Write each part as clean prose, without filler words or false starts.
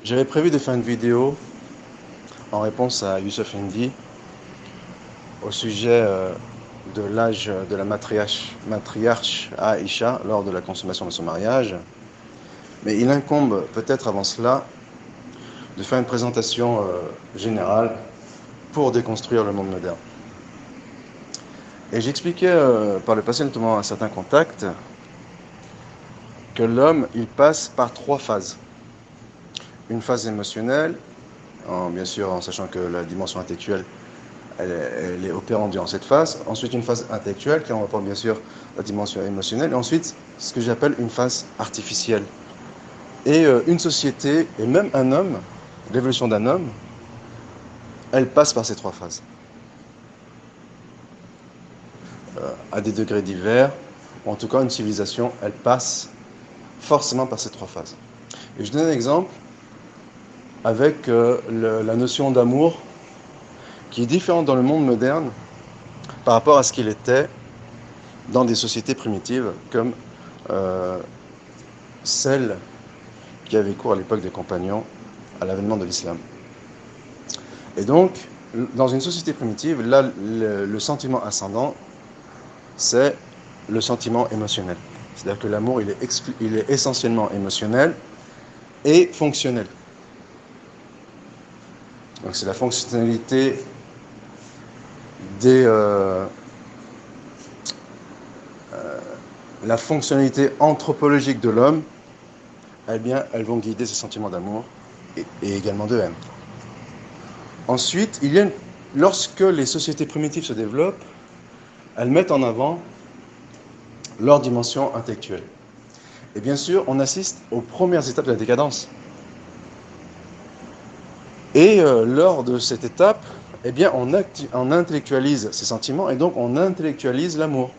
J'avais prévu de faire une vidéo en réponse à Youssef Indy au sujet de l'âge de la matriarche Aïcha lors de la consommation de son mariage. Mais il incombe peut-être avant cela de faire une présentation générale pour déconstruire le monde moderne. Et j'expliquais par le passé, notamment à certains contacts, que l'homme, il passe par 3 phases. Une phase émotionnelle, bien sûr en sachant que la dimension intellectuelle elle est opérante durant cette phase. Ensuite, une phase intellectuelle qui reprend bien sûr la dimension émotionnelle. Et ensuite, ce que j'appelle une phase artificielle. Et une société, et même un homme, l'évolution d'un homme, elle passe par ces 3 phases. À des degrés divers, ou en tout cas une civilisation, elle passe forcément par ces 3 phases. Et je donne un exemple avec la notion d'amour qui est différente dans le monde moderne par rapport à ce qu'il était dans des sociétés primitives comme celles qui avaient cours à l'époque des compagnons à l'avènement de l'islam. Et donc, dans une société primitive, là, le sentiment ascendant, c'est le sentiment émotionnel. C'est-à-dire que l'amour, il est essentiellement émotionnel et fonctionnel. Donc c'est la fonctionnalité la fonctionnalité anthropologique de l'homme, eh bien, elles vont guider ses sentiments d'amour et également de haine. Ensuite, lorsque les sociétés primitives se développent, elles mettent en avant leur dimension intellectuelle. Et bien sûr, on assiste aux premières étapes de la décadence. Et lors de cette étape, eh bien, on intellectualise ces sentiments et donc on intellectualise l'amour.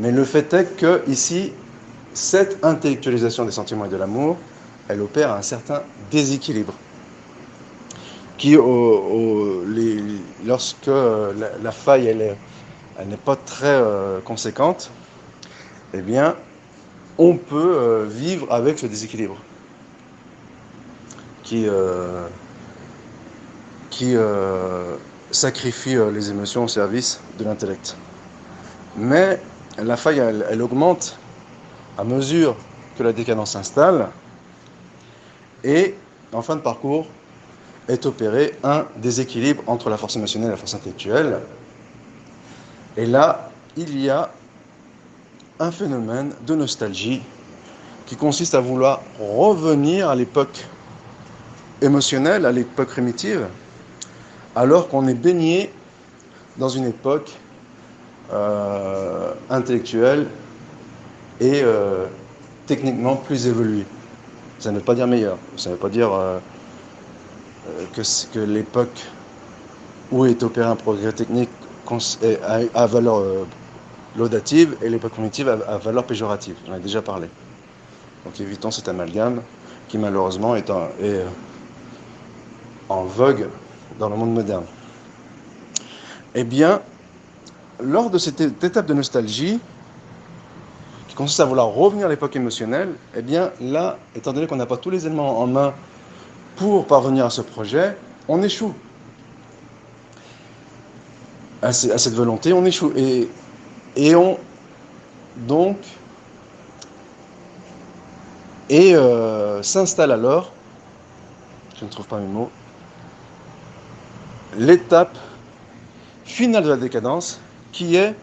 Mais le fait est que ici, cette intellectualisation des sentiments et de l'amour, elle opère un certain déséquilibre qui, lorsque la faille elle n'est pas très conséquente, eh bien, on peut vivre avec ce déséquilibre qui sacrifie les émotions au service de l'intellect. Mais la faille, elle augmente à mesure que la décadence s'installe et, en fin de parcours, est opéré un déséquilibre entre la force émotionnelle et la force intellectuelle. Et là, il y a un phénomène de nostalgie qui consiste à vouloir revenir à l'époque émotionnelle, à l'époque primitive, alors qu'on est baigné dans une époque intellectuelle et techniquement plus évoluée. Ça ne veut pas dire meilleur, ça ne veut pas dire que l'époque où est opéré un progrès technique a valeur laudative et l'époque primitive a valeur péjorative. J'en ai déjà parlé. Donc évitons cet amalgame qui malheureusement est en vogue dans le monde moderne. Eh bien, lors de cette étape de nostalgie, qui consiste à vouloir revenir à l'époque émotionnelle, eh bien là, étant donné qu'on n'a pas tous les éléments en main pour parvenir à ce projet, on échoue. À cette volonté, on échoue. Et on donc s'installe alors, je ne trouve pas mes mots, l'étape finale de la décadence, qui est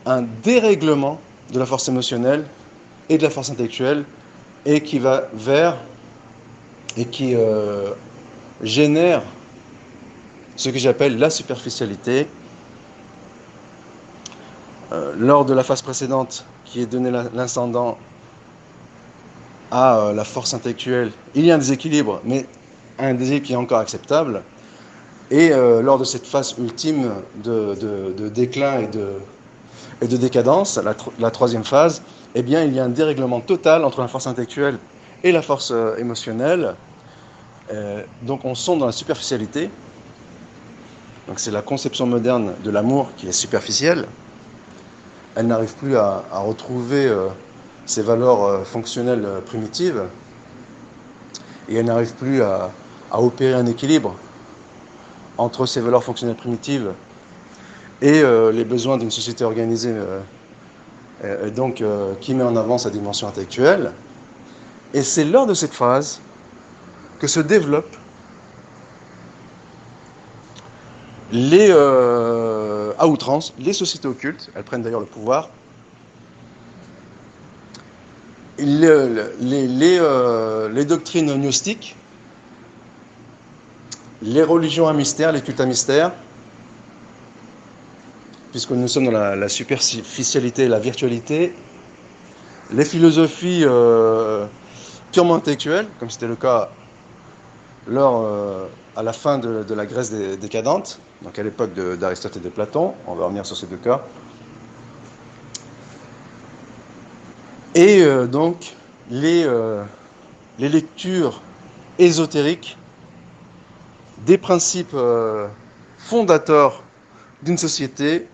un dérèglement de la force émotionnelle et de la force intellectuelle, et qui va vers et qui génère ce que j'appelle la superficialité. Lors de la phase précédente, qui est donné l'incendant à la force intellectuelle, il y a un déséquilibre, mais un déséquilibre qui est encore acceptable. Et lors de cette phase ultime de déclin et de décadence, la troisième phase, eh bien, il y a un dérèglement total entre la force intellectuelle et la force émotionnelle. Donc on sombre dans la superficialité. Donc c'est la conception moderne de l'amour qui est superficielle. Elle n'arrive plus à retrouver ses valeurs fonctionnelles primitives. et elle n'arrive plus à opérer un équilibre entre ses valeurs fonctionnelles primitives et les besoins d'une société organisée, donc qui met en avant sa dimension intellectuelle. Et c'est lors de cette phase que se développent à outrance, les sociétés occultes. Elles prennent d'ailleurs le pouvoir. Les doctrines gnostiques, les religions à mystère, les cultes à mystère, puisque nous sommes dans la superficialité et la virtualité, les philosophies purement intellectuelles, comme c'était le cas à la fin de la Grèce décadente, donc à l'époque d'Aristote et de Platon. On va revenir sur ces deux cas. Et donc les lectures ésotériques des principes fondateurs d'une société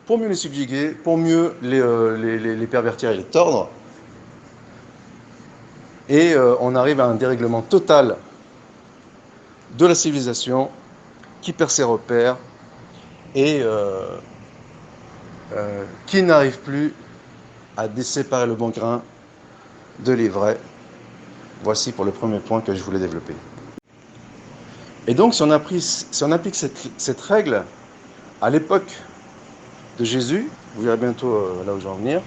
pour mieux les subjuguer, pour mieux les pervertir et les tordre. Et on arrive à un dérèglement total de la civilisation qui perd ses repères et qui n'arrive plus à séparer le bon grain de l'ivraie. Voici pour le premier point que je voulais développer. Et donc, si on applique cette règle à l'époque de Jésus, vous verrez bientôt là où je vais en venir,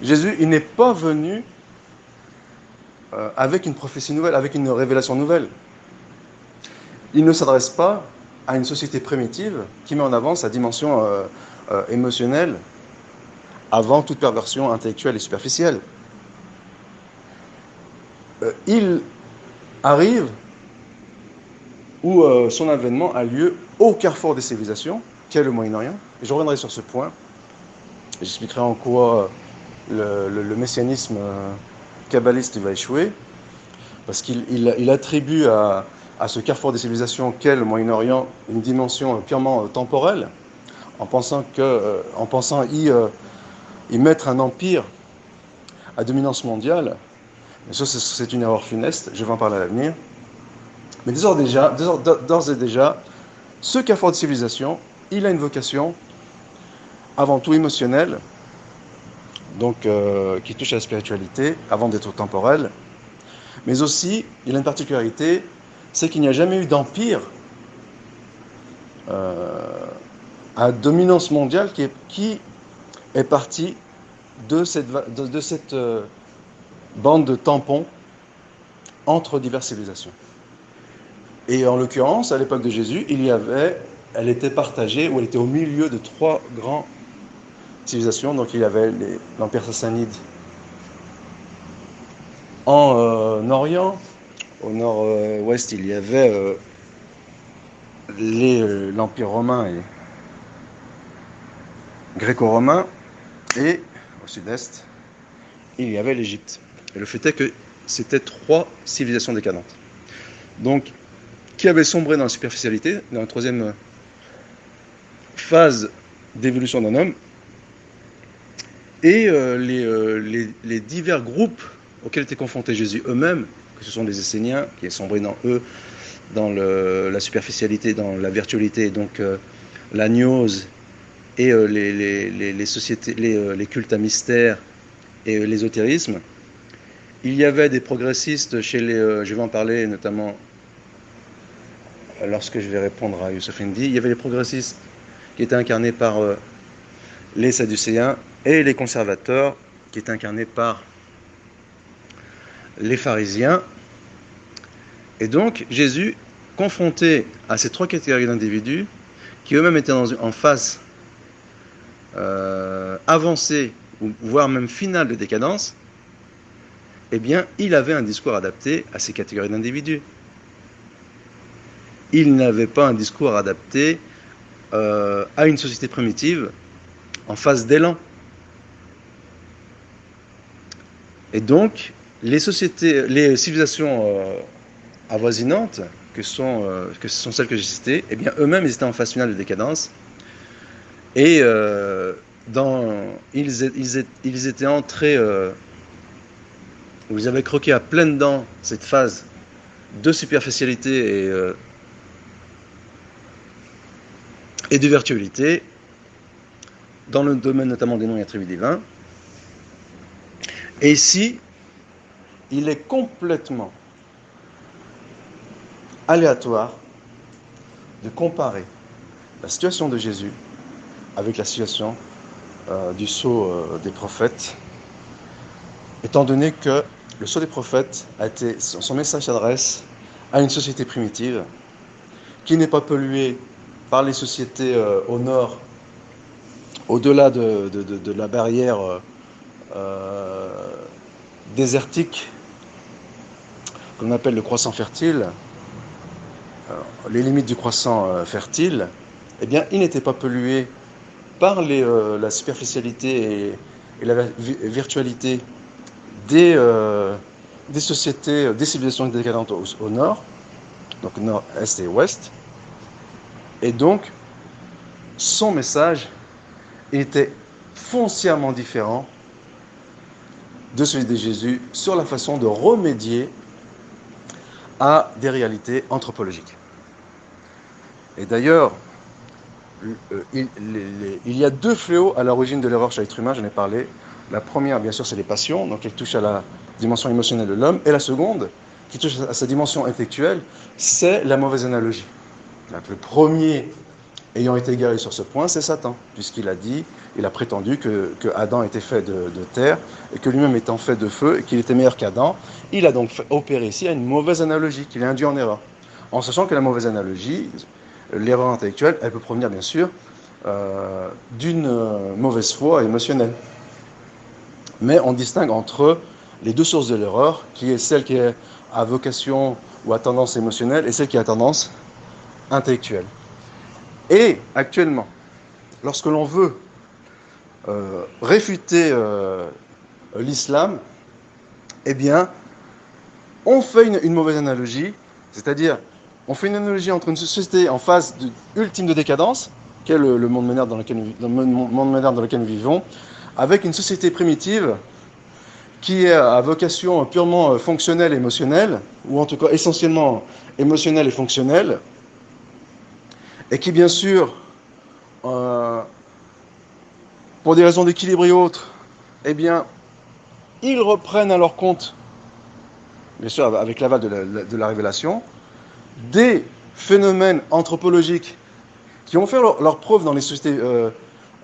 Jésus, il n'est pas venu avec une prophétie nouvelle, avec une révélation nouvelle. Il ne s'adresse pas à une société primitive qui met en avant sa dimension émotionnelle avant toute perversion intellectuelle et superficielle. Il arrive où son avènement a lieu au carrefour des civilisations, qui est le Moyen-Orient. Et je reviendrai sur ce point. J'expliquerai en quoi le messianisme kabbaliste va échouer, parce qu'il attribue à ce carrefour des civilisations qu'est le Moyen-Orient une dimension purement temporelle, en pensant y mettre un empire à dominance mondiale. Et ça, c'est une erreur funeste, je vais en parler à l'avenir. Mais d'ores et déjà, ce carrefour de civilisation, il a une vocation avant tout émotionnelle, donc qui touche à la spiritualité, avant d'être temporelle. Mais aussi, il a une particularité, c'est qu'il n'y a jamais eu d'empire à dominance mondiale qui est parti de cette bande de tampons entre diverses civilisations. Et en l'occurrence, à l'époque de Jésus, elle était partagée, ou elle était au milieu de trois grandes civilisations. Donc il y avait l'Empire sassanide en Orient, au nord-ouest il y avait l'Empire romain et gréco-romain, et au sud-est il y avait l'Égypte. Et le fait est que c'était trois civilisations décadentes. Donc, qui avaient sombré dans la superficialité, dans la troisième phase d'évolution d'un homme, et les divers groupes auxquels était confronté Jésus eux-mêmes, que ce sont les Esséniens, qui est sombré dans la superficialité, dans la virtualité, donc la gnose et les sociétés, les cultes à mystère et l'ésotérisme. Il y avait des progressistes je vais en parler notamment lorsque je vais répondre à Youssef Indy. Il y avait les progressistes qui étaient incarnés par les sadducéens et les conservateurs qui étaient incarnés par les pharisiens. Et donc Jésus, confronté à ces trois catégories d'individus qui eux-mêmes étaient en phase avancée, voire même finale de décadence, eh bien, il avait un discours adapté à ces catégories d'individus. Il n'avait pas un discours adapté à une société primitive en phase d'élan. Et donc, les civilisations avoisinantes, que sont celles que j'ai citées, eh bien, eux-mêmes, ils étaient en phase finale de décadence. Et ils étaient entrés vous avez croqué à pleines dents cette phase de superficialité et de virtualité, dans le domaine notamment des noms et attributs divins. Et ici, il est complètement aléatoire de comparer la situation de Jésus avec la situation du sceau des prophètes, étant donné que le sceau des prophètes son message s'adresse à une société primitive qui n'est pas polluée par les sociétés au nord, au-delà de la barrière désertique qu'on appelle le croissant fertile, les limites du croissant fertile, eh bien, il n'était pas pollué par la superficialité et la virtualité des sociétés, des civilisations décadentes au nord, donc nord, est et ouest. Et donc, son message était foncièrement différent de celui de Jésus sur la façon de remédier à des réalités anthropologiques. Et d'ailleurs, il y a deux fléaux à l'origine de l'erreur chez l'être humain, j'en ai parlé. La première, bien sûr, c'est les passions, donc elle touche à la dimension émotionnelle de l'homme. Et la seconde, qui touche à sa dimension intellectuelle, c'est la mauvaise analogie. Donc, le premier ayant été égaré sur ce point, c'est Satan, puisqu'il a prétendu que Adam était fait de terre, et que lui-même étant fait de feu, et qu'il était meilleur qu'Adam. Il a donc opéré ici à une mauvaise analogie, qu'il a induit en erreur. En sachant que la mauvaise analogie, l'erreur intellectuelle, elle peut provenir bien sûr d'une mauvaise foi émotionnelle. Mais on distingue entre les deux sources de l'erreur, qui est celle qui est à vocation ou à tendance émotionnelle, et celle qui a tendance intellectuelle. Et actuellement, lorsque l'on veut réfuter l'islam, eh bien, on fait une mauvaise analogie, c'est-à-dire on fait une analogie entre une société en phase ultime de décadence, qui est le monde moderne dans lequel nous vivons, avec une société primitive qui est à vocation purement fonctionnelle et émotionnelle, ou en tout cas essentiellement émotionnelle et fonctionnelle, et qui bien sûr, pour des raisons d'équilibre et autres, eh bien, ils reprennent à leur compte, bien sûr avec l'aval de la révélation, des phénomènes anthropologiques qui ont fait leur preuve dans les sociétés,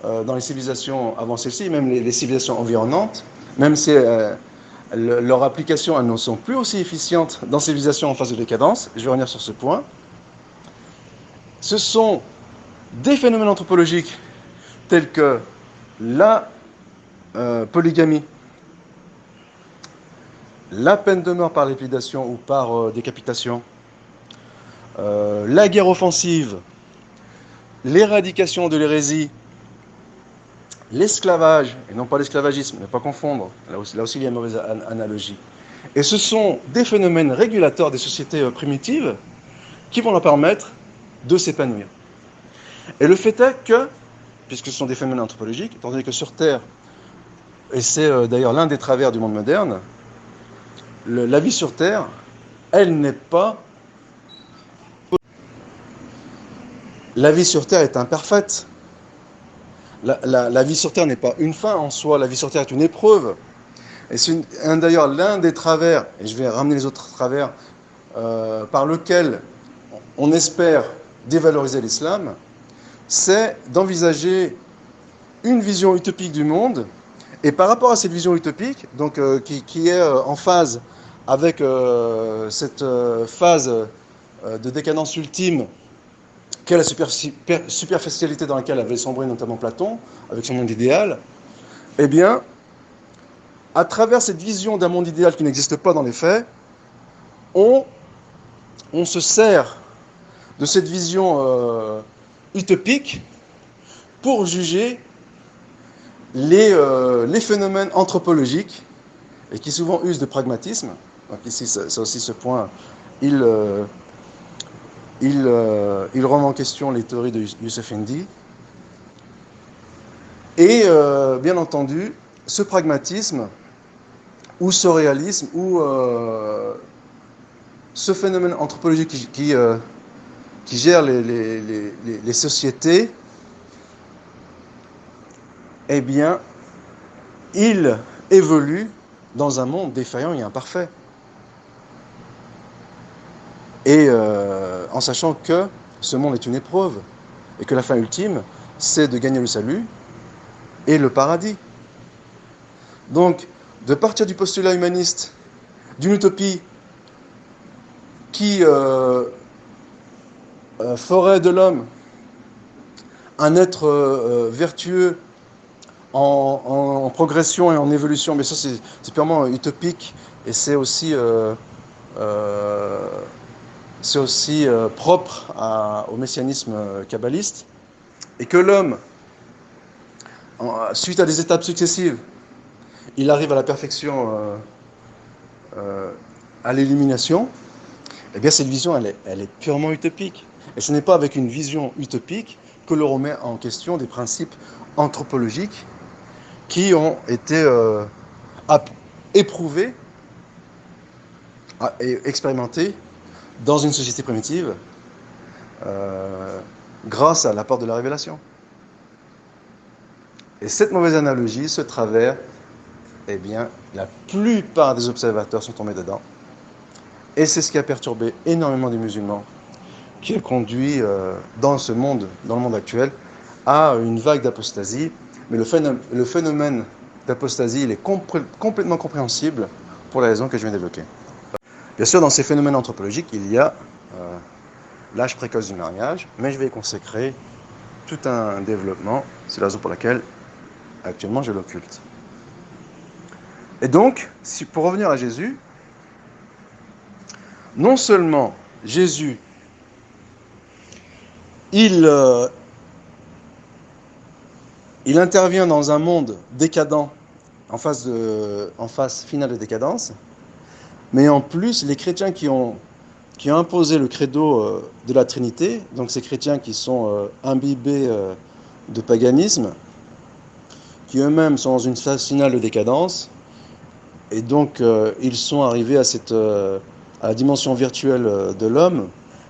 dans les civilisations avant celles-ci, même les civilisations environnantes, même si leurs applications elles ne sont plus aussi efficientes dans ces civilisations en phase de décadence. Je vais revenir sur ce point. Ce sont des phénomènes anthropologiques tels que la polygamie, la peine de mort par lapidation ou par décapitation, la guerre offensive, l'éradication de l'hérésie, l'esclavage, et non pas l'esclavagisme, ne pas confondre, là aussi il y a une mauvaise analogie. Et ce sont des phénomènes régulateurs des sociétés primitives qui vont leur permettre de s'épanouir. Et le fait est que, puisque ce sont des phénomènes anthropologiques, étant donné que sur Terre, et c'est d'ailleurs l'un des travers du monde moderne, la vie sur Terre, elle n'est pas... La vie sur Terre est imparfaite. La vie sur Terre n'est pas une fin en soi, la vie sur Terre est une épreuve. Et c'est d'ailleurs l'un des travers, et je vais ramener les autres travers, par lequel on espère dévaloriser l'islam, c'est d'envisager une vision utopique du monde, et par rapport à cette vision utopique, donc, qui est en phase avec cette phase de décadence ultime, qu'est la superficialité dans laquelle avait sombré notamment Platon, avec son monde idéal, eh bien, à travers cette vision d'un monde idéal qui n'existe pas dans les faits, on se sert de cette vision utopique pour juger les phénomènes anthropologiques et qui souvent usent de pragmatisme. Donc ici, c'est aussi ce point, il remet en question les théories de Youssef Indy. Et bien entendu, ce pragmatisme ou ce réalisme, ou ce phénomène anthropologique qui gère les sociétés, eh bien, il évolue dans un monde défaillant et imparfait. Et en sachant que ce monde est une épreuve, et que la fin ultime, c'est de gagner le salut et le paradis. Donc, de partir du postulat humaniste, d'une utopie qui ferait de l'homme un être vertueux en progression et en évolution, mais ça c'est purement utopique, et c'est aussi propre au messianisme kabbaliste, et que l'homme, suite à des étapes successives, il arrive à la perfection, à l'élimination. Eh bien, cette vision, elle est purement utopique. Et ce n'est pas avec une vision utopique que l'on remet en question des principes anthropologiques qui ont été éprouvés et expérimentés dans une société primitive grâce à l'apport de la révélation. Et cette mauvaise analogie, ce travers, eh bien, la plupart des observateurs sont tombés dedans. Et c'est ce qui a perturbé énormément des musulmans, qui a conduit dans le monde actuel, à une vague d'apostasie. Mais le phénomène d'apostasie, il est complètement compréhensible pour la raison que je viens d'évoquer. Bien sûr, dans ces phénomènes anthropologiques, il y a l'âge précoce du mariage, mais je vais y consacrer tout un développement. C'est la raison pour laquelle, actuellement, je l'occulte. Et donc, pour revenir à Jésus, non seulement Jésus, il intervient dans un monde décadent, en phase finale de décadence, mais en plus, les chrétiens qui ont imposé le credo de la Trinité, donc ces chrétiens qui sont imbibés de paganisme, qui eux-mêmes sont dans une phase finale de décadence, et donc ils sont arrivés à la dimension virtuelle de l'homme,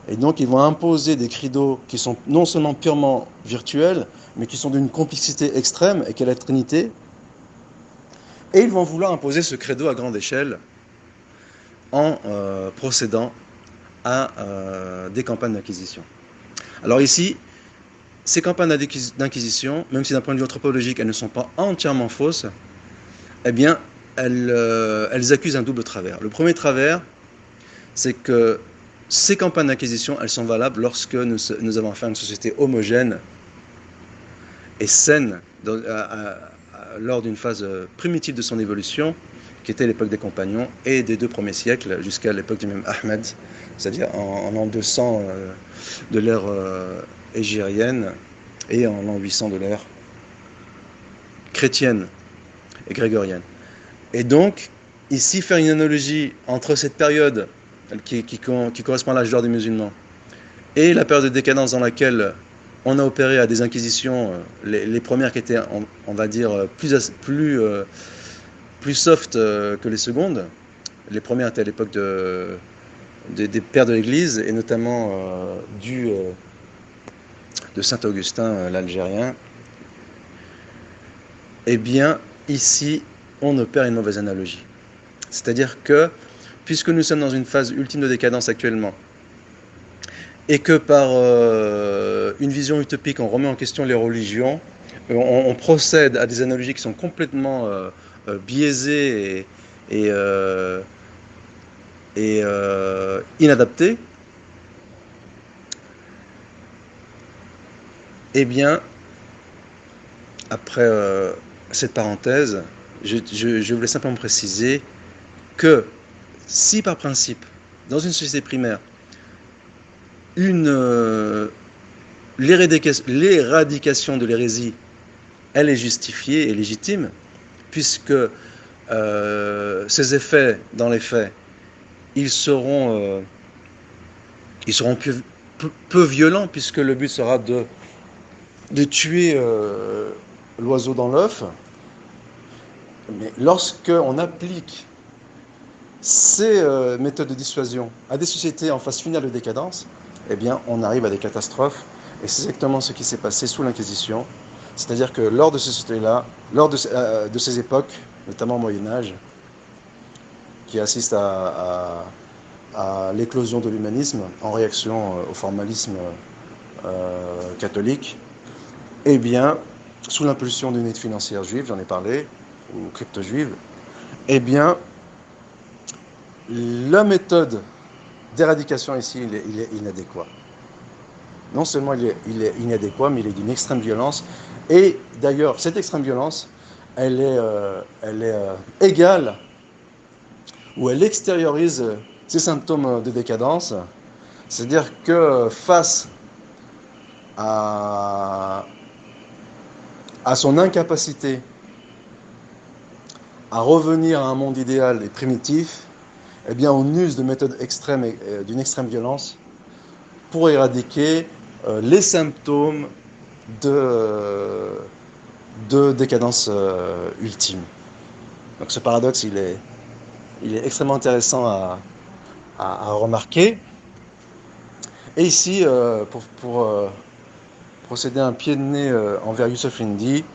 et donc ils vont imposer des credos qui sont non seulement purement virtuels, mais qui sont d'une complicité extrême, et qu'est la Trinité, et ils vont vouloir imposer ce credo à grande échelle en procédant à des campagnes d'inquisition. Alors ici, ces campagnes d'inquisition, même si d'un point de vue anthropologique elles ne sont pas entièrement fausses, eh bien elles accusent un double travers. Le premier travers, c'est que ces campagnes d'inquisition, elles sont valables lorsque nous avons affaire à une société homogène et saine lors d'une phase primitive de son évolution, qui était l'époque des compagnons et des 2 premiers siècles jusqu'à l'époque du même Ahmed, c'est-à-dire en l'an 200 de l'ère hégirienne et en l'an 800 de l'ère chrétienne et grégorienne. Et donc, ici, faire une analogie entre cette période qui correspond à l'âge d'or des musulmans et la période de décadence dans laquelle on a opéré à des inquisitions, les premières qui étaient, on va dire, plus soft que les secondes. Les premières étaient à l'époque des pères de l'Église, et notamment de Saint-Augustin, l'Algérien. Eh bien, ici, on opère une mauvaise analogie. C'est-à-dire que, puisque nous sommes dans une phase ultime de décadence actuellement, et que par une vision utopique, on remet en question les religions, on procède à des analogies qui sont complètement biaisées et inadaptées, eh bien, après cette parenthèse, je voulais simplement préciser que si par principe, dans une société primaire, l'éradication de l'hérésie, elle est justifiée et légitime, puisque ces effets, dans les faits, ils seront peu violents, puisque le but sera de tuer l'oiseau dans l'œuf. Mais lorsqu'on applique ces méthodes de dissuasion à des sociétés en phase finale de décadence, eh bien, on arrive à des catastrophes. Et c'est exactement ce qui s'est passé sous l'Inquisition. C'est-à-dire que lors de ces sociétés-là, lors de ces époques, notamment au Moyen-Âge, qui assistent à l'éclosion de l'humanisme en réaction au formalisme catholique, eh bien, sous l'impulsion d'une élite financière juive, j'en ai parlé, ou crypto-juive, eh bien, la méthode d'éradication ici, il est inadéquat. Non seulement il est inadéquat, mais il est d'une extrême violence. Et d'ailleurs, cette extrême violence, elle est égale, ou elle extériorise ces symptômes de décadence. C'est-à-dire que face à son incapacité à revenir à un monde idéal et primitif, eh bien, on use de méthodes extrêmes, d'une extrême violence pour éradiquer les symptômes de décadence ultime. Donc ce paradoxe, il est extrêmement intéressant à remarquer. Et ici, pour procéder à un pied de nez envers Youssef Indy,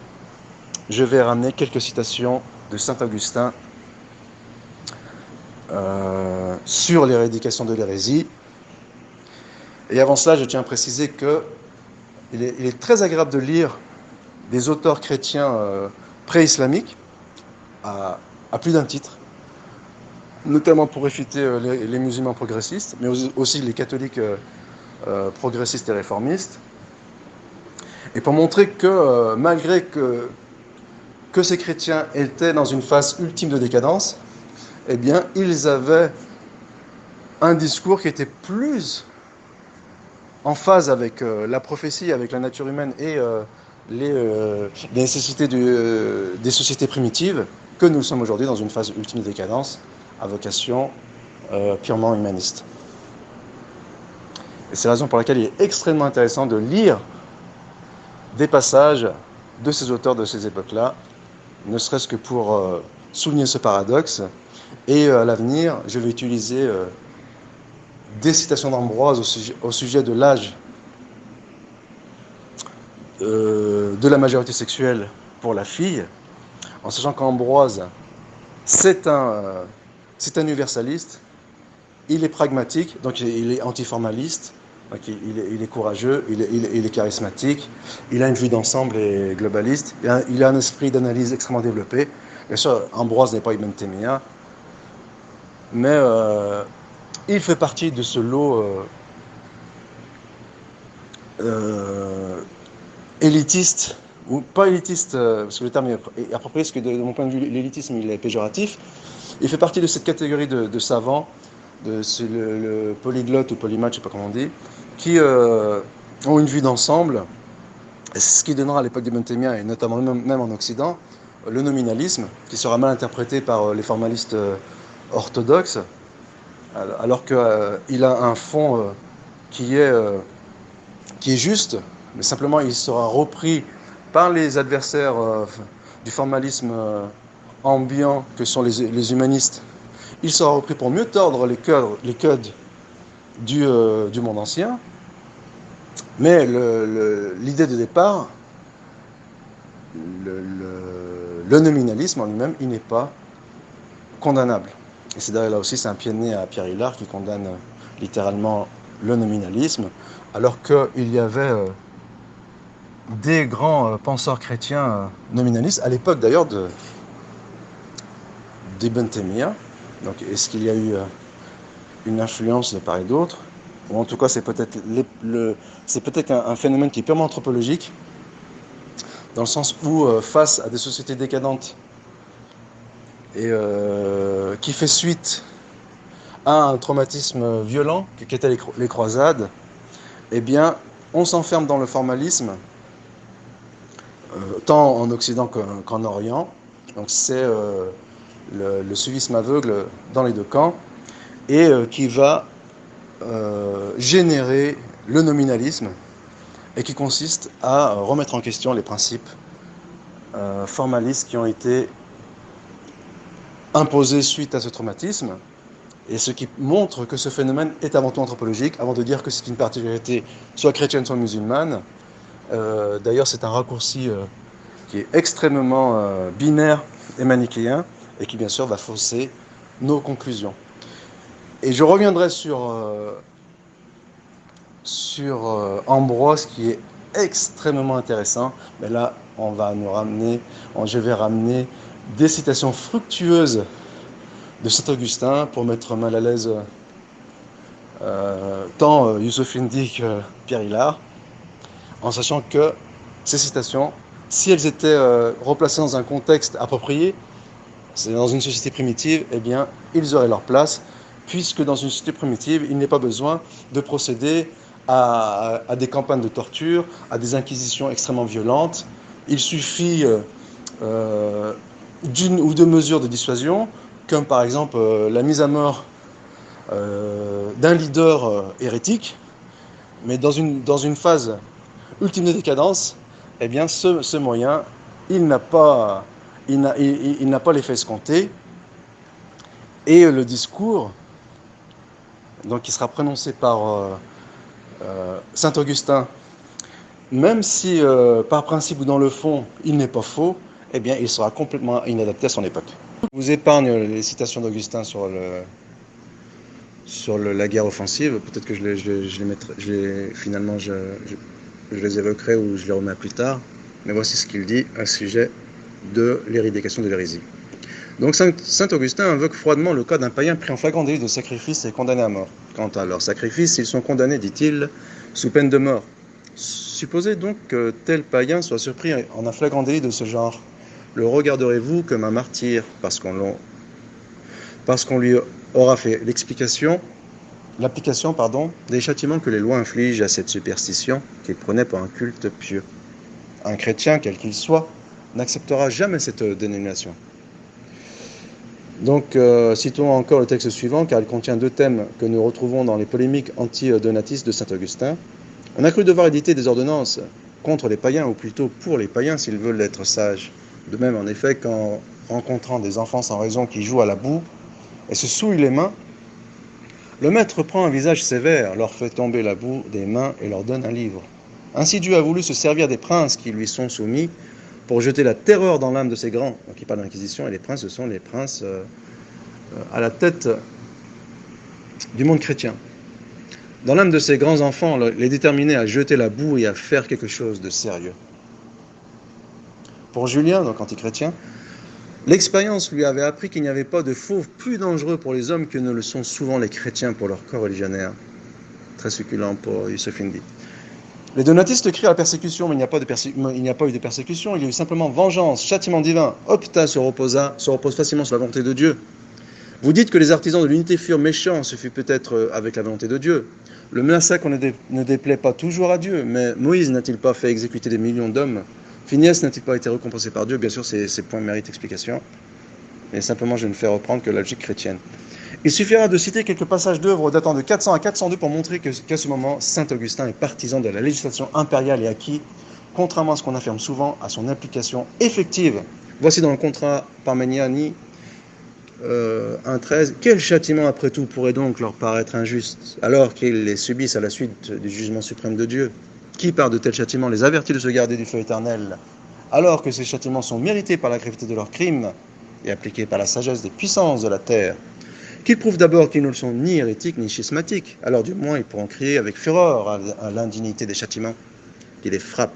je vais ramener quelques citations de Saint Augustin sur l'éradication de l'hérésie. Et avant cela, je tiens à préciser qu'il est très agréable de lire des auteurs chrétiens pré-islamiques à plus d'un titre, notamment pour réfuter les musulmans progressistes, mais aussi les catholiques progressistes et réformistes, et pour montrer que malgré que ces chrétiens étaient dans une phase ultime de décadence, eh bien, ils avaient un discours qui était plus en phase avec la prophétie, avec la nature humaine et les nécessités des sociétés primitives, que nous sommes aujourd'hui dans une phase ultime de décadence à vocation purement humaniste. Et c'est la raison pour laquelle il est extrêmement intéressant de lire des passages de ces auteurs de ces époques-là, ne serait-ce que pour souligner ce paradoxe. Et à l'avenir, je vais utiliser des citations d'Ambroise au sujet de l'âge de la majorité sexuelle pour la fille, en sachant qu'Ambroise, c'est un universaliste, il est pragmatique, donc il est antiformaliste, donc il est courageux, il est charismatique, il a une vue d'ensemble et globaliste, il a un esprit d'analyse extrêmement développé. Bien sûr, Ambroise n'est pas Ibn Taymiyyah, mais il fait partie de ce lot élitiste, ou pas élitiste, parce que le terme est approprié, parce que de mon point de vue, l'élitisme il est péjoratif. Il fait partie de cette catégorie de savants, le polyglotte ou polymathe, je ne sais pas comment on dit, qui ont une vue d'ensemble. Et c'est ce qui donnera à l'époque d'Ibn Taymiyyah, et notamment même en Occident, le nominalisme, qui sera mal interprété par les formalistes orthodoxes, alors qu'il a un fond qui est juste, mais simplement il sera repris par les adversaires du formalisme ambiant que sont les humanistes. Il sera repris pour mieux tordre les codes du monde ancien, mais l'idée de départ, le nominalisme en lui-même, il n'est pas condamnable. Et c'est d'ailleurs là aussi, c'est un pied de nez à Pierre Hillard qui condamne littéralement le nominalisme, alors qu'il y avait des grands penseurs chrétiens nominalistes, à l'époque d'ailleurs d'Ibn Taymiyyah. Donc est-ce qu'il y a eu une influence de part et d'autre, ou en tout cas c'est peut-être un phénomène qui est purement anthropologique, dans le sens où face à des sociétés décadentes et qui fait suite à un traumatisme violent qu'étaient les croisades, eh bien on s'enferme dans le formalisme, tant en Occident qu'en Orient. Donc c'est le suivisme aveugle dans les deux camps, et qui va générer le nominalisme, et qui consiste à remettre en question les principes formalistes qui ont été imposés suite à ce traumatisme, et ce qui montre que ce phénomène est avant tout anthropologique, avant de dire que c'est une particularité soit chrétienne, soit musulmane. D'ailleurs, c'est un raccourci qui est extrêmement binaire et manichéen, et qui bien sûr va fausser nos conclusions. Et je reviendrai sur Ambroise, qui est extrêmement intéressant, mais là, je vais ramener des citations fructueuses de Saint-Augustin pour mettre mal à l'aise tant Youssef Indy que Pierre Hillard, en sachant que ces citations, si elles étaient replacées dans un contexte approprié, c'est dans une société primitive, eh bien, ils auraient leur place, puisque dans une société primitive, il n'est pas besoin de procéder à des campagnes de torture, à des inquisitions extrêmement violentes. Il suffit d'une ou deux mesures de dissuasion, comme par exemple la mise à mort d'un leader hérétique, mais dans une phase ultime de décadence, eh bien, ce moyen, il n'a pas l'effet escompté, et le discours, donc, qui sera prononcé par Saint Augustin, même si par principe ou dans le fond, il n'est pas faux, eh bien, il sera complètement inadapté à son époque. Je vous épargne les citations d'Augustin sur la guerre offensive. Peut-être que je les évoquerai ou je les remets plus tard. Mais voici ce qu'il dit à ce sujet de l'éradication de l'hérésie. Donc Saint Augustin invoque froidement le cas d'un païen pris en flagrant délit de sacrifice et condamné à mort. Quant à leur sacrifice, ils sont condamnés, dit-il, sous peine de mort. Supposez donc que tel païen soit surpris en un flagrant délit de ce genre. Le regarderez-vous comme un martyr parce qu'on lui aura fait l'application des châtiments que les lois infligent à cette superstition qu'il prenait pour un culte pieux. Un chrétien, quel qu'il soit, n'acceptera jamais cette dénomination. Donc, citons encore le texte suivant, car il contient deux thèmes que nous retrouvons dans les polémiques anti-donatistes de saint Augustin. On a cru devoir éditer des ordonnances contre les païens, ou plutôt pour les païens s'ils veulent être sages. De même, en effet, qu'en rencontrant des enfants sans raison qui jouent à la boue et se souillent les mains, le maître prend un visage sévère, leur fait tomber la boue des mains et leur donne un livre. Ainsi Dieu a voulu se servir des princes qui lui sont soumis pour jeter la terreur dans l'âme de ces grands. Donc il parle de l'Inquisition, et les princes, ce sont les princes à la tête du monde chrétien. Dans l'âme de ces grands enfants, les déterminer à jeter la boue et à faire quelque chose de sérieux. Pour Julien, donc antichrétien, l'expérience lui avait appris qu'il n'y avait pas de fauve plus dangereux pour les hommes que ne le sont souvent les chrétiens pour leur corps religionnaire. Très succulent pour Youssef Indy. Les donatistes crient à la persécution, mais il n'y a pas eu de persécution, il y a eu simplement vengeance, châtiment divin. Opta se repose facilement sur la volonté de Dieu. Vous dites que les artisans de l'unité furent méchants, ce fut peut-être avec la volonté de Dieu. Le massacre ne déplaît pas toujours à Dieu, mais Moïse n'a-t-il pas fait exécuter des millions d'hommes? Phineas n'a-t-il pas été récompensé par Dieu? Bien sûr, ces points méritent explication, mais simplement je ne fais reprendre que la logique chrétienne. Il suffira de citer quelques passages d'œuvres datant de 400 à 402 pour montrer qu'à ce moment, saint Augustin est partisan de la législation impériale et acquis, contrairement à ce qu'on affirme souvent, à son application effective. Voici dans le contrat Parméniani 1.13, quel châtiment après tout pourrait donc leur paraître injuste, alors qu'ils les subissent à la suite du jugement suprême de Dieu? Qui par de tels châtiments les avertit de se garder du feu éternel, alors que ces châtiments sont mérités par la gravité de leurs crimes et appliqués par la sagesse des puissances de la terre? Qu'ils prouvent d'abord qu'ils ne sont ni hérétiques ni schismatiques, alors du moins ils pourront crier avec fureur à l'indignité des châtiments qui les frappent.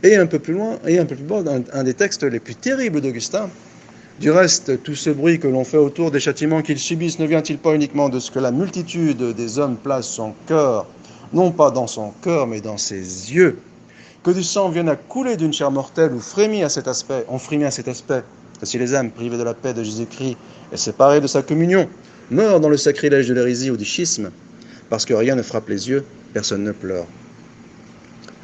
Et un peu plus loin, et un peu plus bas, un des textes les plus terribles d'Augustin. Du reste, tout ce bruit que l'on fait autour des châtiments qu'ils subissent ne vient-il pas uniquement de ce que la multitude des hommes place son cœur, non pas dans son cœur, mais dans ses yeux? Que du sang vienne à couler d'une chair mortelle ou ont frémi à cet aspect, que si les âmes privées de la paix de Jésus-Christ et séparées de sa communion, morts dans le sacrilège de l'hérésie ou du schisme, parce que rien ne frappe les yeux, personne ne pleure.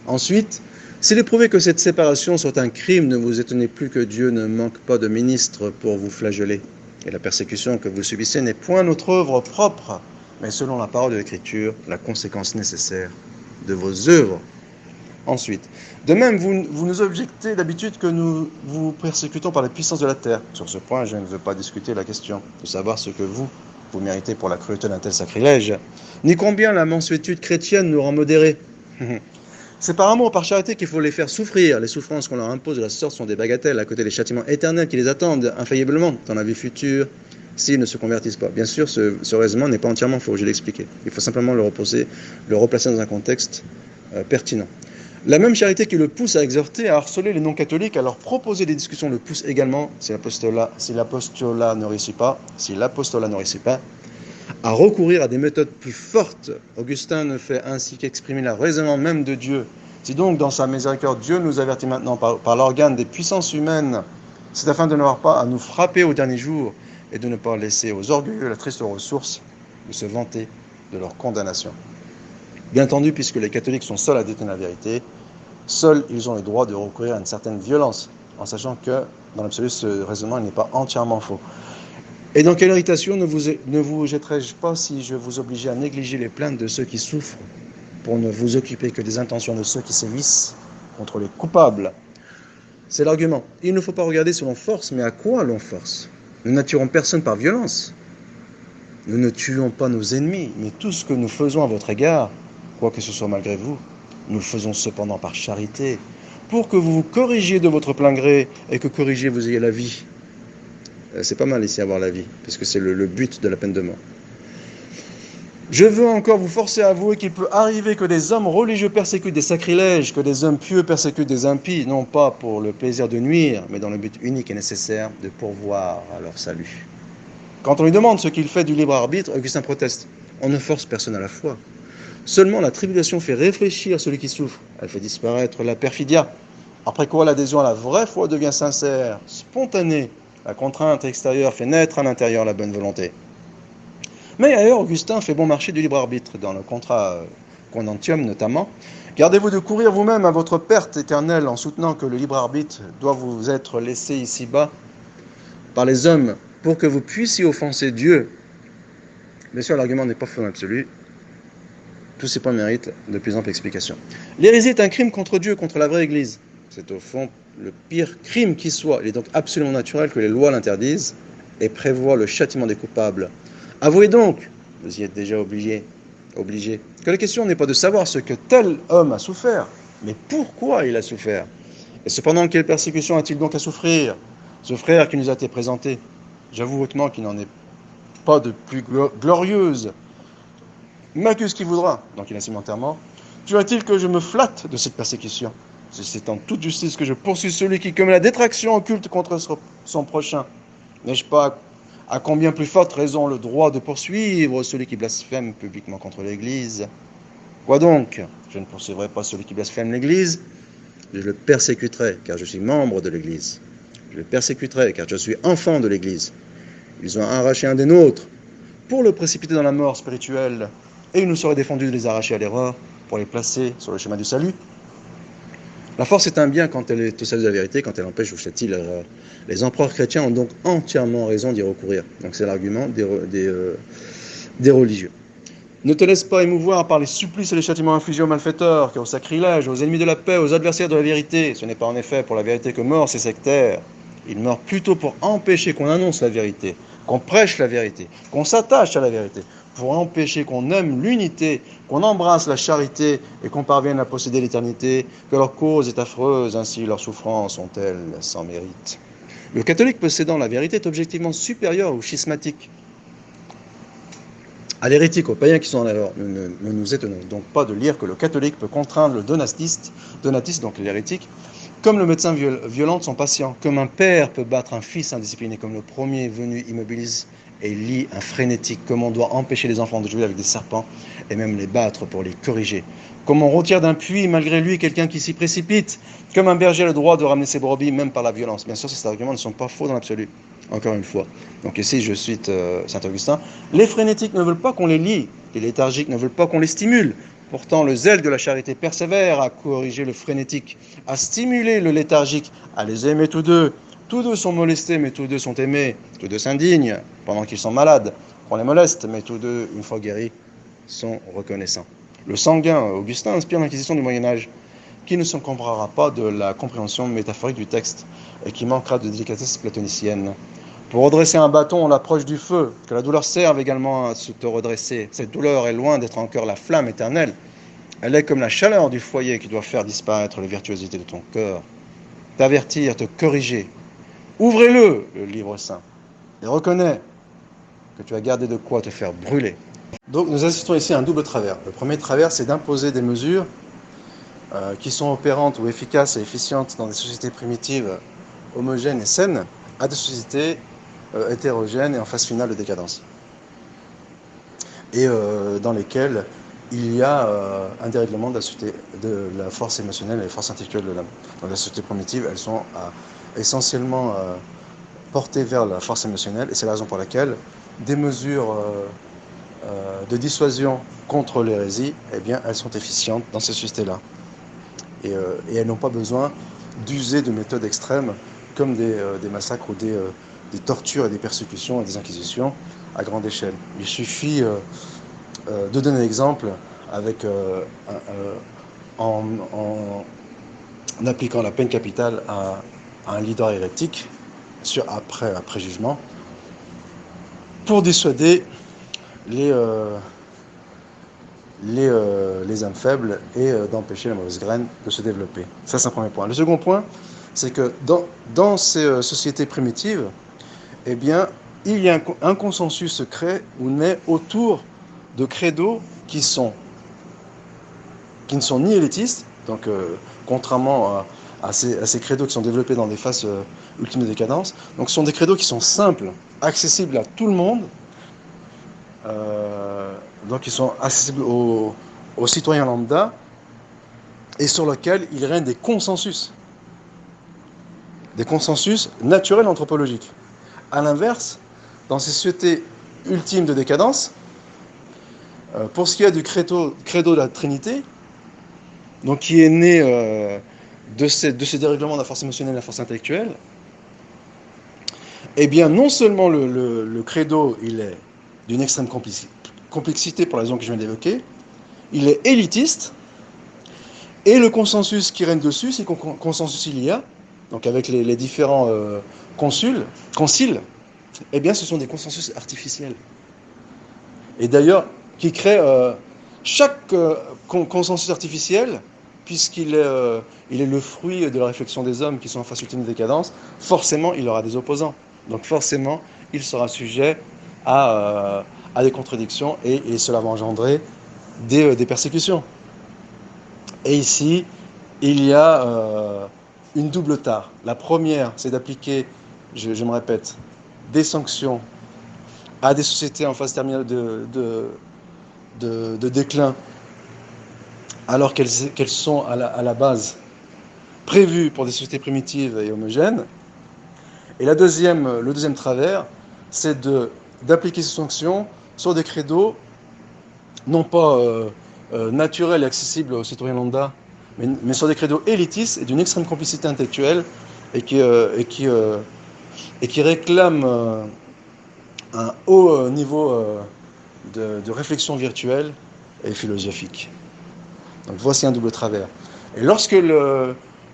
Ensuite, s'il est prouvé que cette séparation soit un crime, ne vous étonnez plus que Dieu ne manque pas de ministres pour vous flageller. Et la persécution que vous subissez n'est point notre œuvre propre, mais selon la parole de l'Écriture, la conséquence nécessaire de vos œuvres. Ensuite, de même, vous nous objectez d'habitude que nous vous persécutons par la puissance de la terre. Sur ce point, je ne veux pas discuter la question de savoir ce que vous vous méritez pour la cruauté d'un tel sacrilège, ni combien la mansuétude chrétienne nous rend modérés. C'est par amour, par charité qu'il faut les faire souffrir. Les souffrances qu'on leur impose de la sorte sont des bagatelles à côté des châtiments éternels qui les attendent infailliblement dans la vie future s'ils ne se convertissent pas. Bien sûr, ce raisonnement n'est pas entièrement faux, je l'ai expliqué. Il faut simplement le replacer dans un contexte pertinent. La même charité qui le pousse à exhorter, à harceler les non-catholiques, à leur proposer des discussions, le pousse également, si l'apostolat ne réussit pas, à recourir à des méthodes plus fortes. Augustin ne fait ainsi qu'exprimer le raisonnement même de Dieu. Si donc, dans sa miséricorde, Dieu nous avertit maintenant par l'organe des puissances humaines, c'est afin de n'avoir pas à nous frapper au dernier jour et de ne pas laisser aux orgueilleux la triste ressource de se vanter de leur condamnation. Bien entendu, puisque les catholiques sont seuls à détenir la vérité, seuls ils ont le droit de recourir à une certaine violence, en sachant que, dans l'absolu, ce raisonnement n'est pas entièrement faux. Et dans quelle irritation ne vous jetterai-je pas si je vous obligeais à négliger les plaintes de ceux qui souffrent, pour ne vous occuper que des intentions de ceux qui sévissent contre les coupables? C'est l'argument. Il ne faut pas regarder si l'on force, mais à quoi l'on force. Nous n'attirons personne par violence. Nous ne tuons pas nos ennemis, mais tout ce que nous faisons à votre égard, quoi que ce soit malgré vous, nous le faisons cependant par charité, pour que vous vous corrigiez de votre plein gré et que corriger vous ayez la vie. C'est pas mal ici avoir la vie, parce que c'est le but de la peine de mort. Je veux encore vous forcer à avouer qu'il peut arriver que des hommes religieux persécutent des sacrilèges, que des hommes pieux persécutent des impies, non pas pour le plaisir de nuire, mais dans le but unique et nécessaire de pourvoir à leur salut. Quand on lui demande ce qu'il fait du libre arbitre, Augustin proteste. On ne force personne à la foi. Seulement la tribulation fait réfléchir celui qui souffre. Elle fait disparaître la perfidia. Après quoi l'adhésion à la vraie foi devient sincère, spontanée. La contrainte extérieure fait naître à l'intérieur la bonne volonté. Mais ailleurs, Augustin fait bon marché du libre arbitre, dans le contrat Condantium notamment. Gardez-vous de courir vous-même à votre perte éternelle en soutenant que le libre arbitre doit vous être laissé ici-bas par les hommes pour que vous puissiez offenser Dieu. Bien sûr, l'argument n'est pas faux en absolu. Tous ces points méritent de plus amples explications. L'hérésie est un crime contre Dieu, contre la vraie Église. C'est au fond le pire crime qui soit. Il est donc absolument naturel que les lois l'interdisent et prévoient le châtiment des coupables. Avouez donc, vous y êtes déjà obligé, que la question n'est pas de savoir ce que tel homme a souffert, mais pourquoi il a souffert. Et cependant, quelle persécution a-t-il donc à souffrir, ce frère qui nous a été présenté? J'avoue hautement qu'il n'en est pas de plus glorieuse. M'accuse qui voudra, donc il ainsi enterrement. Dirait-il que je me flatte de cette persécution? C'est en toute justice que je poursuis celui qui commet la détraction occulte contre son prochain. N'ai-je pas à combien plus forte raison le droit de poursuivre celui qui blasphème publiquement contre l'Église? Quoi donc? Je ne poursuivrai pas celui qui blasphème l'Église, je le persécuterai, car je suis membre de l'Église. Je le persécuterai, car je suis enfant de l'Église. Ils ont arraché un des nôtres pour le précipiter dans la mort spirituelle, et il nous serait défendu de les arracher à l'erreur pour les placer sur le chemin du salut. La force est un bien quand elle est au service de la vérité, quand elle empêche ou châtie l'erreur. Les empereurs chrétiens ont donc entièrement raison d'y recourir. Donc c'est l'argument des religieux. Ne te laisse pas émouvoir par les supplices et les châtiments infligés aux malfaiteurs, aux sacrilèges, aux ennemis de la paix, aux adversaires de la vérité. Ce n'est pas en effet pour la vérité que meurent ces sectaires. Ils meurent plutôt pour empêcher qu'on annonce la vérité, qu'on prêche la vérité, qu'on s'attache à la vérité, pour empêcher qu'on aime l'unité, qu'on embrasse la charité et qu'on parvienne à posséder l'éternité, que leur cause est affreuse, ainsi leurs souffrances sont-elles sans mérite. Le catholique possédant la vérité est objectivement supérieur au schismatique, à l'hérétique, aux païens qui sont en erreur. Nous ne nous étonnons donc pas de lire que le catholique peut contraindre le donatiste, donc l'hérétique, comme le médecin violente son patient, comme un père peut battre un fils indiscipliné, comme le premier venu immobilise et lie un frénétique, comme on doit empêcher les enfants de jouer avec des serpents et même les battre pour les corriger, comme on retire d'un puits malgré lui quelqu'un qui s'y précipite, comme un berger a le droit de ramener ses brebis même par la violence. Bien sûr, ces arguments ne sont pas faux dans l'absolu, encore une fois. Donc ici, je cite saint Augustin, les frénétiques ne veulent pas qu'on les lie, les léthargiques ne veulent pas qu'on les stimule. Pourtant, le zèle de la charité persévère à corriger le frénétique, à stimuler le léthargique, à les aimer tous deux. Tous deux sont molestés, mais tous deux sont aimés. Tous deux s'indignent pendant qu'ils sont malades. On les moleste, mais tous deux, une fois guéris, sont reconnaissants. Le sanguin Augustin inspire l'inquisition du Moyen-Âge, qui ne s'encombrera pas de la compréhension métaphorique du texte et qui manquera de délicatesse platonicienne. Pour redresser un bâton, on l'approche du feu. Que la douleur serve également à se te redresser. Cette douleur est loin d'être en cœur la flamme éternelle. Elle est comme la chaleur du foyer qui doit faire disparaître les virtuosités de ton cœur. T'avertir, te corriger. Ouvrez-le, le livre saint, et reconnais que tu as gardé de quoi te faire brûler. Donc nous assistons ici à un double travers. Le premier travers, c'est d'imposer des mesures qui sont opérantes ou efficaces et efficientes dans des sociétés primitives, homogènes et saines, à des sociétés hétérogènes et en phase finale de décadence. Et dans lesquelles il y a un dérèglement de la force émotionnelle et des forces intellectuelles de l'homme. Dans la société primitive, elles sont essentiellement portées vers la force émotionnelle, et c'est la raison pour laquelle des mesures de dissuasion contre l'hérésie, eh bien, elles sont efficientes dans ces sociétés-là. Et elles n'ont pas besoin d'user de méthodes extrêmes comme des massacres ou des tortures et des persécutions et des inquisitions à grande échelle. Il suffit de donner un exemple avec, en appliquant la peine capitale à un leader hérétique après jugement pour dissuader les âmes faibles et d'empêcher la mauvaise graine de se développer. Ça, c'est un premier point. Le second point, c'est que dans ces sociétés primitives, eh bien, il y a un consensus secret ou naît autour de credos qui ne sont ni élitistes, donc contrairement à ces credos qui sont développés dans des phases ultimes de décadence, donc ce sont des credos qui sont simples, accessibles à tout le monde, donc ils sont accessibles aux citoyens lambda, et sur lesquels il règne des consensus naturels anthropologiques. À l'inverse, dans ces sociétés ultimes de décadence, pour ce qui est du credo de la Trinité, donc qui est né de ces dérèglements de la force émotionnelle et de la force intellectuelle, eh bien non seulement le credo il est d'une extrême complexité pour la raison que je viens d'évoquer, il est élitiste, et le consensus qui règne dessus, si consensus il y a, donc avec les différents conciles, eh bien ce sont des consensus artificiels. Et d'ailleurs, qui créent chaque consensus artificiel, puisqu'il est le fruit de la réflexion des hommes qui sont en phase ultime de décadence, forcément il aura des opposants. Donc forcément, il sera sujet à des contradictions et cela va engendrer des persécutions. Et ici, il y a une double tare. La première, c'est d'appliquer, je me répète, des sanctions à des sociétés en phase terminale de déclin, alors qu'elles sont à la base prévues pour des sociétés primitives et homogènes. Et le deuxième travers, c'est d'appliquer ces sanctions sur des credos non pas naturels et accessibles aux citoyens lambda, mais sur des credos élitistes et d'une extrême complicité intellectuelle et qui réclament un haut niveau de réflexion virtuelle et philosophique. Donc voici un double travers. Et lorsque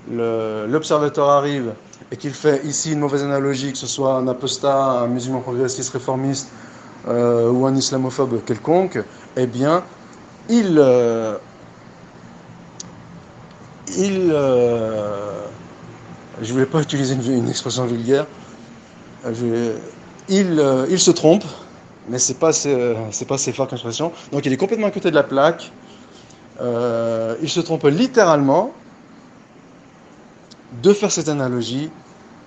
l'observateur arrive et qu'il fait ici une mauvaise analogie, que ce soit un apostat, un musulman progressiste réformiste ou un islamophobe quelconque, eh bien, il je ne voulais pas utiliser une expression vulgaire, il se trompe, mais c'est pas assez fort comme expression, donc il est complètement à côté de la plaque, il se trompe littéralement de faire cette analogie,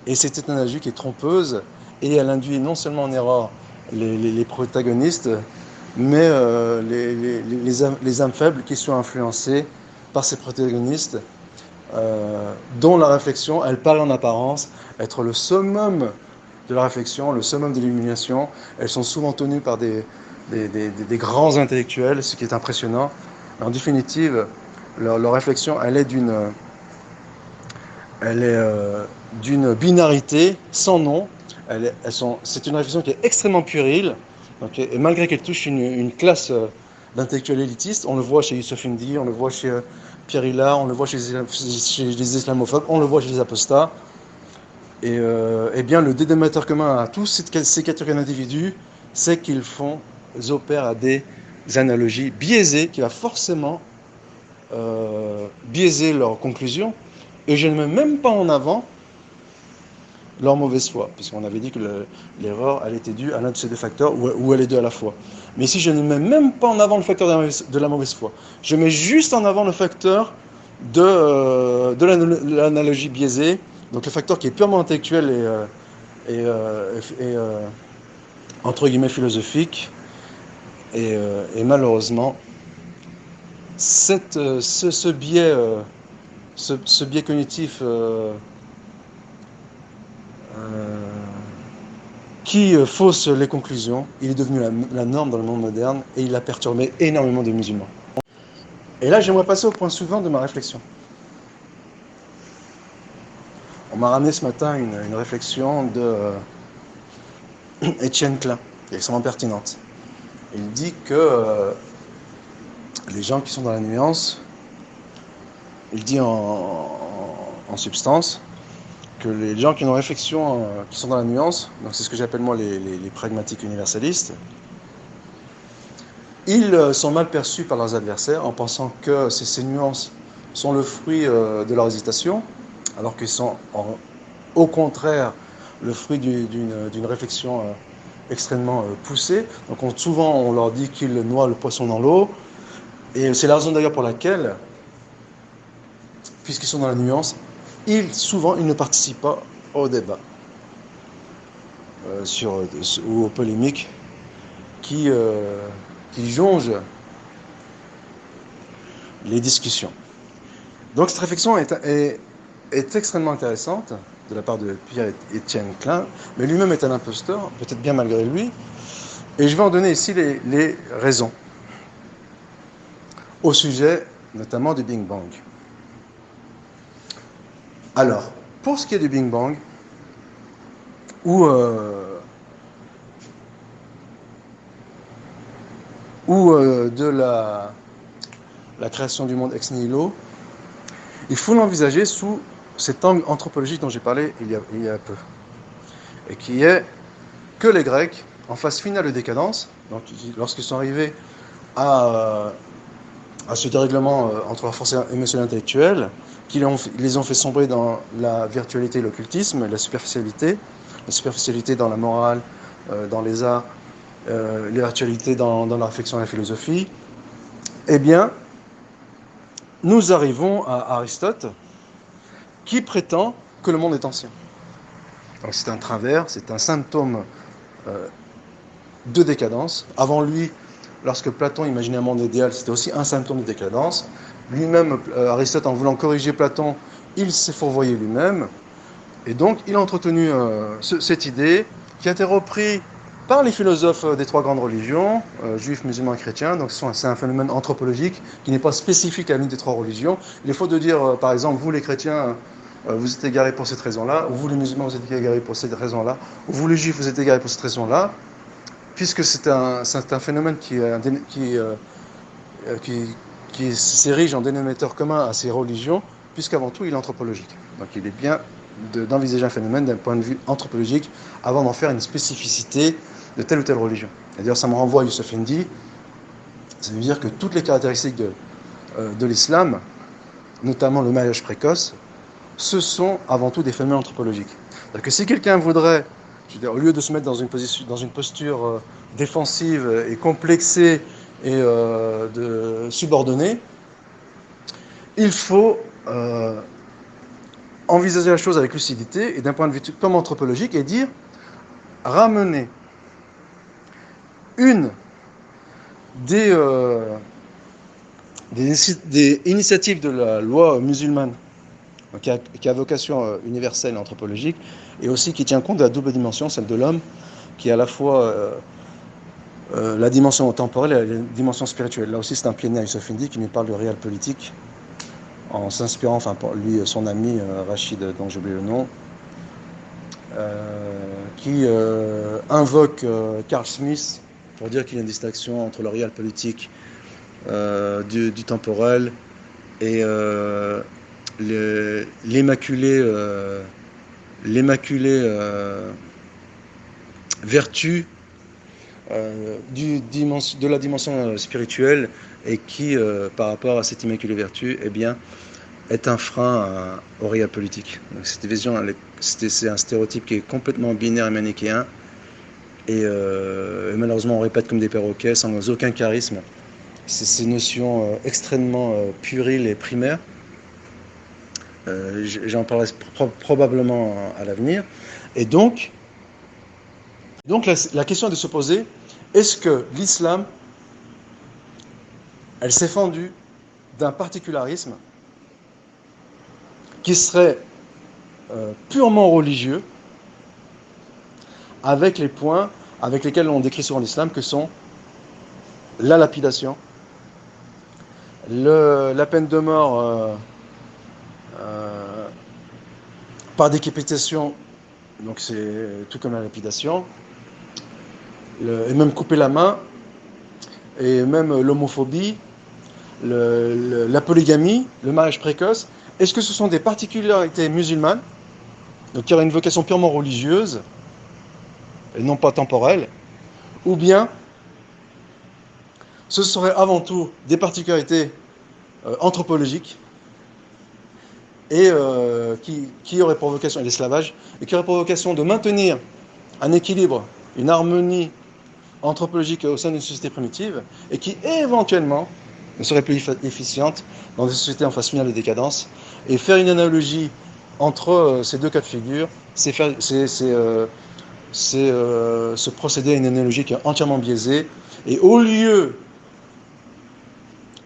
et cette analogie qui est trompeuse, et elle induit non seulement en erreur les protagonistes, mais les âmes faibles qui sont influencées par ces protagonistes, dont la réflexion, elle paraît en apparence être le summum de la réflexion, le summum de l'illumination. Elles sont souvent tenues par des grands intellectuels, ce qui est impressionnant. En définitive, leur réflexion, elle est d'une binarité sans nom. C'est une réflexion qui est extrêmement puérile, donc, et malgré qu'elle touche une classe d'intellectuels élitistes, on le voit chez Youssef Indy, on le voit chez Pierre Hillard, on le voit chez les islamophobes, on le voit chez les apostats. Et eh bien, le dénominateur commun à tous ces catégories d'individus, c'est qu'ils opèrent à des analogies biaisées qui va forcément biaiser leurs conclusions. Et je ne mets même pas en avant leur mauvaise foi, puisqu'on avait dit que l'erreur, elle était due à l'un de ces deux facteurs, ou elle est due à la foi. Mais ici, je ne mets même pas en avant le facteur de la mauvaise foi. Je mets juste en avant le facteur de l'analogie biaisée, donc le facteur qui est purement intellectuel et entre guillemets philosophique. Et malheureusement, ce biais, ce biais cognitif qui fausse les conclusions, il est devenu la norme dans le monde moderne et il a perturbé énormément de musulmans. Et là, j'aimerais passer au point suivant de ma réflexion. On m'a ramené ce matin une réflexion de Étienne Klein, qui est extrêmement pertinente. Il dit que les gens qui sont dans la nuance, il dit en substance, que les gens qui ont une réflexion, qui sont dans la nuance, donc c'est ce que j'appelle moi les pragmatiques universalistes, ils sont mal perçus par leurs adversaires en pensant que ces nuances sont le fruit de leur hésitation, alors qu'ils sont au contraire le fruit d'une réflexion extrêmement poussée. Donc souvent on leur dit qu'ils noient le poisson dans l'eau, et c'est la raison d'ailleurs pour laquelle, puisqu'ils sont dans la nuance, souvent ils ne participent pas au débat ou aux polémiques qui jonge les discussions. Donc cette réflexion est extrêmement intéressante de la part de Pierre-Étienne Klein, mais lui-même est un imposteur, peut-être bien malgré lui, et je vais en donner ici les raisons, au sujet notamment du Big Bang. Alors, pour ce qui est du Big Bang, ou de la création du monde ex nihilo, il faut l'envisager sous cet angle anthropologique dont j'ai parlé il y a peu, et qui est que les Grecs, en phase finale de décadence, donc lorsqu'ils sont arrivés à ce dérèglement entre leurs forces émotionnelles et intellectuelles, qui les ont fait sombrer dans la virtualité et l'occultisme, la superficialité dans la morale, dans les arts, les virtualités dans la réflexion et la philosophie, eh bien, nous arrivons à Aristote, qui prétend que le monde est ancien. Donc c'est un travers, c'est un symptôme de décadence. Avant lui, lorsque Platon imaginait un monde idéal, c'était aussi un symptôme de décadence. Lui-même, Aristote, en voulant corriger Platon, il s'est fourvoyé lui-même. Et donc, il a entretenu cette idée qui a été reprise par les philosophes des trois grandes religions, juifs, musulmans et chrétiens. Donc, c'est un phénomène anthropologique qui n'est pas spécifique à l'une des trois religions. Il est faux de dire, par exemple, vous les chrétiens, vous êtes égarés pour cette raison-là, ou vous les musulmans, vous êtes égarés pour cette raison-là, ou vous les juifs, vous êtes égarés pour cette raison-là, puisque c'est un phénomène qui s'érige en dénominateur commun à ces religions, puisqu'avant tout, il est anthropologique. Donc, il est bien d'envisager un phénomène d'un point de vue anthropologique avant d'en faire une spécificité de telle ou telle religion. Et d'ailleurs, ça me renvoie à Youssef Indy. Ça veut dire que toutes les caractéristiques de l'islam, notamment le mariage précoce, ce sont avant tout des phénomènes anthropologiques. C'est-à-dire que si quelqu'un voudrait, au lieu de se mettre dans une posture défensive et complexée et subordonnée, il faut envisager la chose avec lucidité et d'un point de vue comme anthropologique et dire ramener une des initiatives de la loi musulmane qui a vocation universelle et anthropologique et aussi qui tient compte de la double dimension, celle de l'homme, qui est à la fois la dimension temporelle et la dimension spirituelle. Là aussi, c'est un pionnier, Youssef Indy, qui nous parle du réel politique en s'inspirant, enfin pour lui, son ami Rachid, dont j'ai oublié le nom, qui invoque Carl Smith pour dire qu'il y a une distinction entre le réel politique du temporel et l'immaculé l'immaculée vertu de la dimension spirituelle et qui, par rapport à cette immaculée vertu, eh bien, est un frein au réel politique. Donc, cette vision, c'est un stéréotype qui est complètement binaire et manichéen et malheureusement on répète comme des perroquets sans aucun charisme. C'est ces notions extrêmement puériles et primaires. J'en parlerai probablement à l'avenir. Et donc la question est de se poser, est-ce que l'islam, elle s'est fendue d'un particularisme qui serait purement religieux, avec les points avec lesquels on décrit souvent l'islam, que sont la lapidation, la peine de mort par décapitation, donc c'est tout comme la lapidation, et même couper la main, et même l'homophobie, la polygamie, le mariage précoce. Est-ce que ce sont des particularités musulmanes, donc qui auraient une vocation purement religieuse, et non pas temporelle, ou bien ce seraient avant tout des particularités anthropologiques, et qui auraient pour vocation, l'esclavage, et qui auraient pour vocation de maintenir un équilibre, une harmonie anthropologique au sein d'une société primitive, et qui éventuellement ne serait plus efficiente dans des sociétés en phase finale de décadence. Et faire une analogie entre ces deux cas de figure, c'est se procéder à une analogie qui est entièrement biaisée. Et au lieu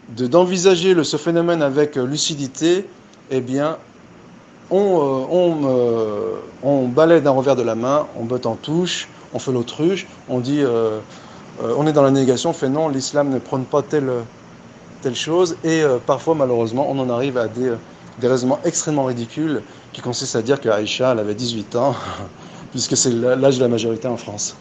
d'envisager ce phénomène avec lucidité, eh bien, on balaie d'un revers de la main, on botte en touche, on fait l'autruche, on dit, on est dans la négation, on fait non, l'islam ne prône pas telle chose, et parfois, malheureusement, on en arrive à des raisonnements extrêmement ridicules qui consistent à dire qu'Aïcha, elle avait 18 ans, puisque c'est l'âge de la majorité en France.